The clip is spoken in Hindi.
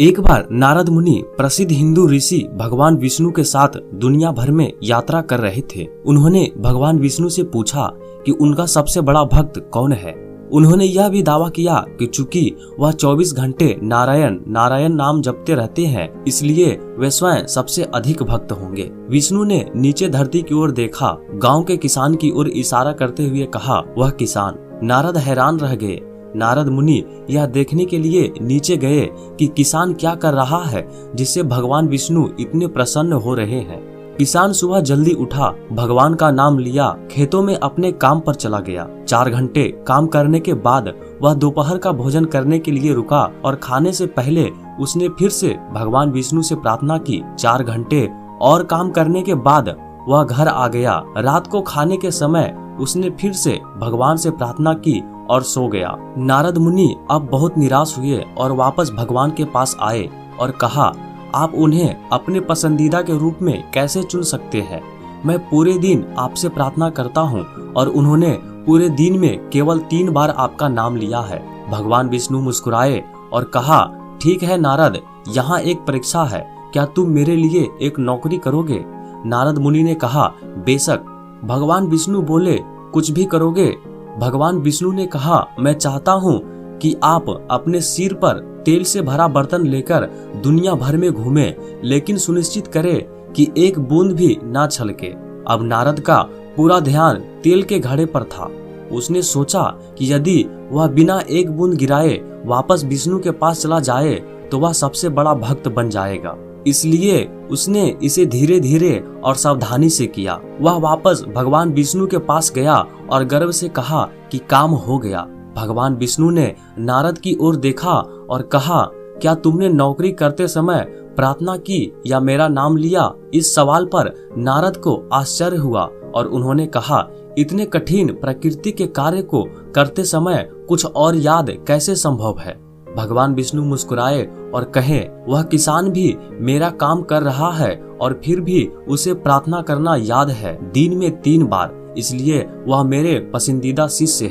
एक बार नारद मुनि प्रसिद्ध हिंदू ऋषि भगवान विष्णु के साथ दुनिया भर में यात्रा कर रहे थे। उन्होंने भगवान विष्णु से पूछा कि उनका सबसे बड़ा भक्त कौन है। उन्होंने यह भी दावा किया कि चूंकि वह 24 घंटे नारायण नारायण नाम जपते रहते हैं, इसलिए वे स्वयं सबसे अधिक भक्त होंगे। विष्णु ने नीचे धरती की ओर देखा, गांव के किसान की ओर इशारा करते हुए कहा, वह किसान। नारद हैरान रह गए। नारद मुनि यह देखने के लिए नीचे गए कि किसान क्या कर रहा है जिससे भगवान विष्णु इतने प्रसन्न हो रहे हैं। किसान सुबह जल्दी उठा, भगवान का नाम लिया, खेतों में अपने काम पर चला गया। 4 घंटे काम करने के बाद वह दोपहर का भोजन करने के लिए रुका और खाने से पहले उसने फिर से भगवान विष्णु से प्रार्थना की। 4 घंटे और काम करने के बाद वह घर आ गया। रात को खाने के समय उसने फिर से भगवान से प्रार्थना की और सो गया। नारद मुनि अब बहुत निराश हुए और वापस भगवान के पास आए और कहा, आप उन्हें अपने पसंदीदा के रूप में कैसे चुन सकते हैं? मैं पूरे दिन आपसे प्रार्थना करता हूँ और उन्होंने पूरे दिन में केवल 3 बार आपका नाम लिया है। भगवान विष्णु मुस्कुराए और कहा, ठीक है नारद, यहाँ एक परीक्षा है, क्या तुम मेरे लिए एक नौकरी करोगे? नारद मुनि ने कहा, बेशक। भगवान विष्णु बोले, कुछ भी करोगे? भगवान विष्णु ने कहा, मैं चाहता हूँ कि आप अपने सिर पर तेल से भरा बर्तन लेकर दुनिया भर में घूमें, लेकिन सुनिश्चित करें कि एक बूंद भी ना छलके। अब नारद का पूरा ध्यान तेल के घड़े पर था। उसने सोचा कि यदि वह बिना एक बूंद गिराए वापस विष्णु के पास चला जाए तो वह सबसे बड़ा भक्त बन जाएगा। इसलिए उसने इसे धीरे धीरे और सावधानी से किया। वह वापस भगवान विष्णु के पास गया और गर्व से कहा कि काम हो गया। भगवान विष्णु ने नारद की ओर देखा और कहा, क्या तुमने नौकरी करते समय प्रार्थना की या मेरा नाम लिया? इस सवाल पर नारद को आश्चर्य हुआ और उन्होंने कहा, इतने कठिन प्रकृति के कार्य को करते समय कुछ और याद कैसे संभव है? भगवान विष्णु मुस्कुराए और कहे, वह किसान भी मेरा काम कर रहा है और फिर भी उसे प्रार्थना करना याद है, दिन में 3 बार, इसलिए वह मेरे पसंदीदा शिष्य है।